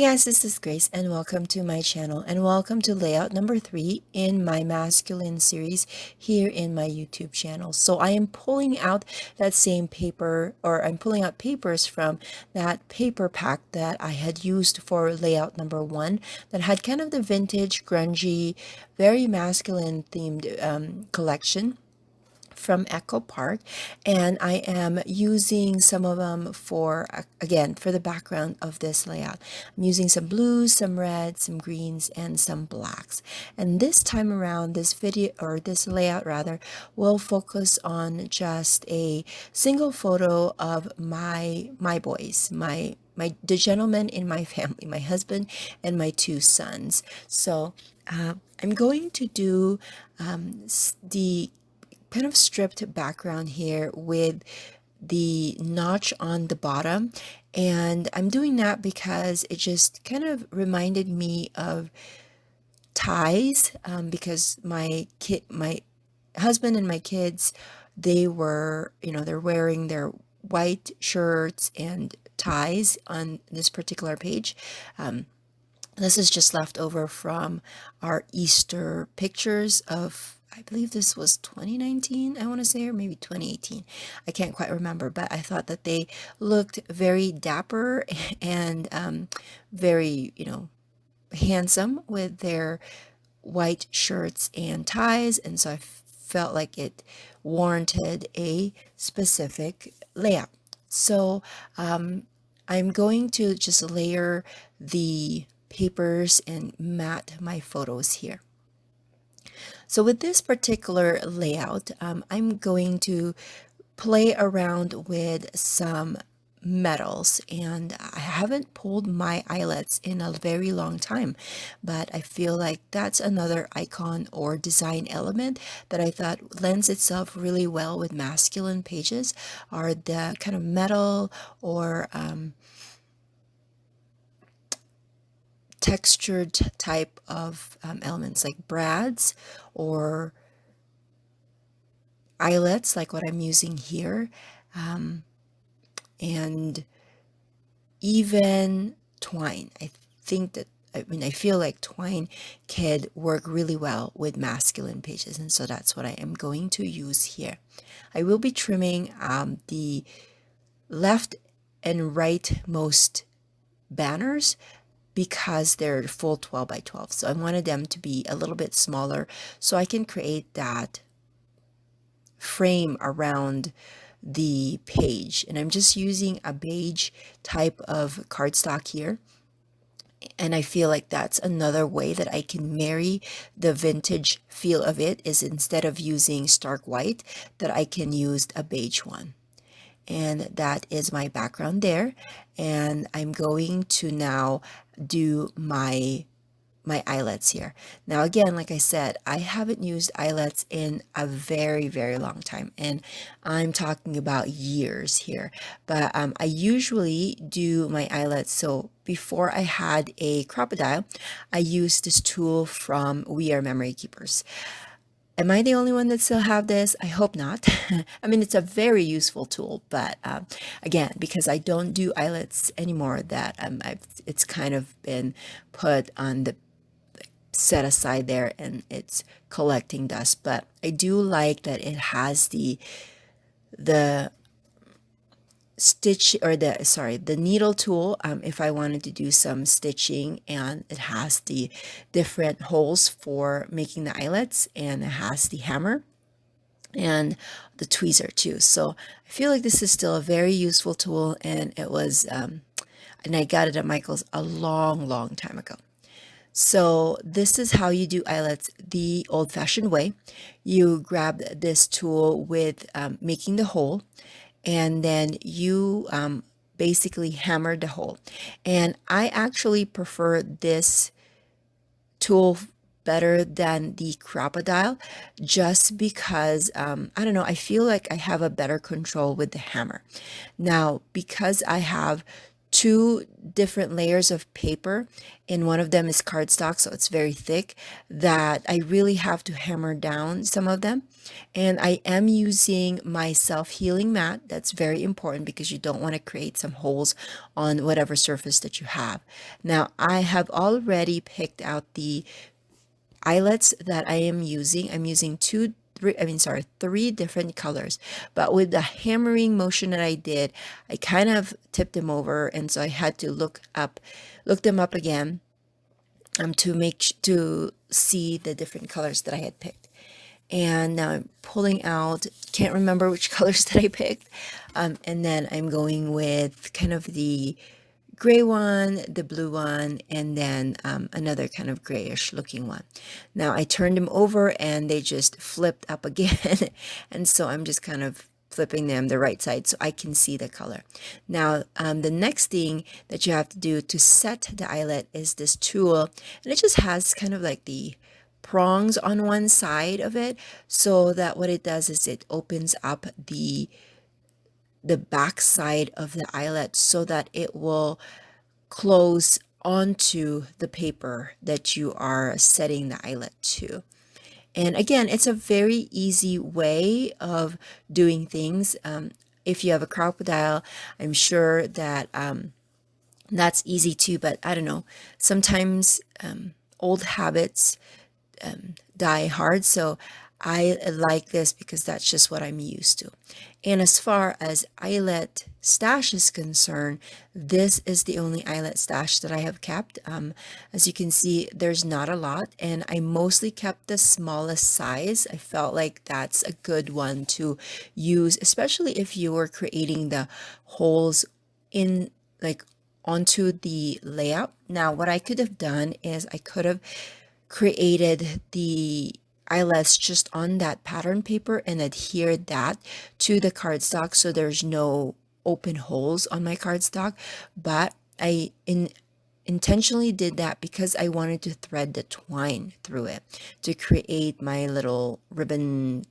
guys, this is Grace and welcome to my channel and welcome to layout number 3 in my masculine series here in my YouTube channel. So I am pulling out that same paper, or I'm pulling out papers from that paper pack that I had used for layout number 1 that had kind of the vintage, grungy, very masculine themed collection from Echo Park, and I am using some of them for, again, for the background of this layout. I'm using some blues, some reds, some greens, and some blacks. And this time around, this video, or this layout rather, will focus on just a single photo of my boys, the gentleman in my family, my husband and my 2 sons. So I'm going to do the kind of stripped background here with the notch on the bottom, and I'm doing that because it just kind of reminded me of ties, because my husband and my kids, they were, they're wearing their white shirts and ties on this particular page. This is just left over from our Easter pictures of, I believe this was 2019, I want to say, or maybe 2018. I can't quite remember, but I thought that they looked very dapper and very, handsome with their white shirts and ties. And so I felt like it warranted a specific layout. So I'm going to just layer the papers and mat my photos here. So with this particular layout, I'm going to play around with some metals, and I haven't pulled my eyelets in a very long time, but I feel like that's another icon or design element that I thought lends itself really well with masculine pages, are the kind of metal or textured type of elements like brads or eyelets like what I'm using here, and even twine. I feel like twine could work really well with masculine pages, and so that's what I am going to use here. I will be trimming the left and rightmost banners because they're full 12 by 12. So I wanted them to be a little bit smaller so I can create that frame around the page. And I'm just using a beige type of cardstock here. And I feel like that's another way that I can marry the vintage feel of it, is instead of using stark white, that I can use a beige one. And that is my background there, and I'm going to now do my eyelets here. Now again, like I said, I haven't used eyelets in a very, very long time, and I'm talking about years here. But I usually do my eyelets, so before I had a crocodile, I used this tool from We Are Memory Keepers. Am I the only one that still have this? I hope not. I mean, it's a very useful tool, but again, because I don't do eyelets anymore, that it's kind of been put on the set aside there, and it's collecting dust. But I do like that it has the stitch, or the needle tool, if I wanted to do some stitching, and it has the different holes for making the eyelets, and it has the hammer and the tweezer too. So I feel like this is still a very useful tool, and it was and I got it at Michael's a long time ago. So this is how you do eyelets the old-fashioned way. You grab this tool with making the hole, and then you basically hammer the hole. And I actually prefer this tool better than the crocodile, just because I don't know, I feel like I have a better control with the hammer. Now, because I have two different layers of paper, and one of them is cardstock, so it's very thick, that I really have to hammer down some of them. And I am using my self-healing mat. That's very important because you don't want to create some holes on whatever surface that you have. Now, I have already picked out the eyelets that I am using. I'm using three different colors. But with the hammering motion that I did, I kind of tipped them over, and so I had to look them up again, to see the different colors that I had picked. And now I'm pulling out, can't remember which colors that I picked. And then I'm going with kind of the gray one, the blue one, and then another kind of grayish looking one. Now I turned them over and they just flipped up again. And so I'm just kind of flipping them the right side so I can see the color. Now, the next thing that you have to do to set the eyelet is this tool, and it just has kind of like the prongs on one side of it, so that what it does is it opens up the back side of the eyelet so that it will close onto the paper that you are setting the eyelet to. And again, it's a very easy way of doing things. If you have a crocodile, I'm sure that that's easy too, but I don't know. Sometimes old habits die hard. So I like this because that's just what I'm used to. And as far as eyelet stash is concerned, this is the only eyelet stash that I have kept. As you can see, there's not a lot, and I mostly kept the smallest size. I felt like that's a good one to use, especially if you were creating the holes in, like, onto the layout. Now, what I could have done is I could have created the eyelets just on that pattern paper and adhered that to the cardstock so there's no open holes on my cardstock. But I intentionally did that because I wanted to thread the twine through it to create my little ribbon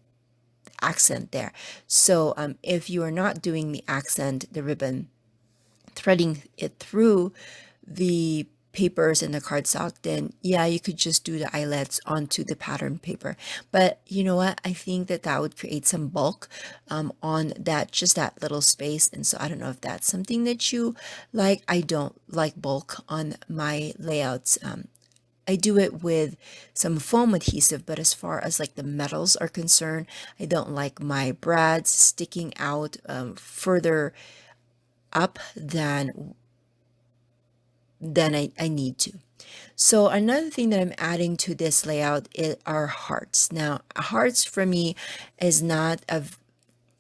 accent there. So if you are not doing the accent, the ribbon, threading it through the papers and the cardstock, then yeah, you could just do the eyelets onto the pattern paper. But you know what, I think that that would create some bulk on that, just that little space. And so I don't know if that's something that you like. I don't like bulk on my layouts. I do it with some foam adhesive, but as far as like the metals are concerned, I don't like my brads sticking out further up than I need to. So another thing that I'm adding to this layout are hearts. Now, hearts for me is not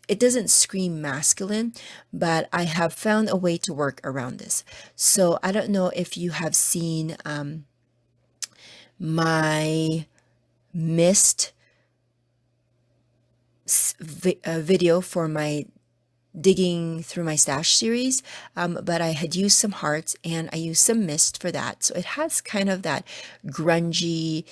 it doesn't scream masculine, but I have found a way to work around this. So I don't know if you have seen my mist video for my digging through my stash series, but I had used some hearts and I used some mist for that, so it has kind of that grungy,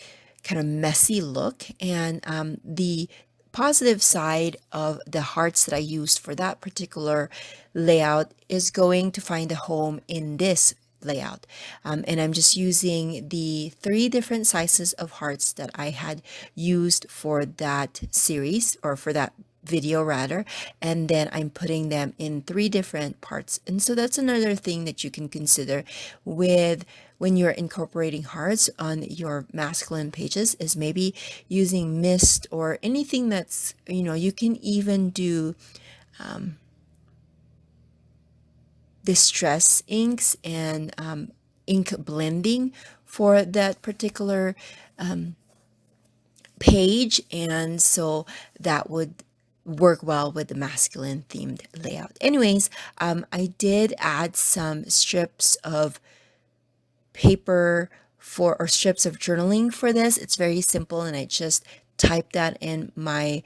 kind of messy look. And the positive side of the hearts that I used for that particular layout is going to find a home in this layout. And I'm just using the 3 different sizes of hearts that I had used for that series, or for that video rather, and then I'm putting them in 3 different parts. And so that's another thing that you can consider with when you're incorporating hearts on your masculine pages, is maybe using mist or anything that's, you can even do distress inks and ink blending for that particular page, and so that would work well with the masculine themed layout. Anyways, I did add some strips of paper or strips of journaling for this. It's very simple, and I just typed that in my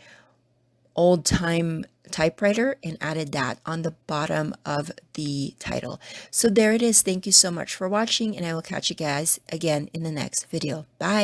old time typewriter and added that on the bottom of the title. So there it is. Thank you so much for watching, and I will catch you guys again in the next video. Bye.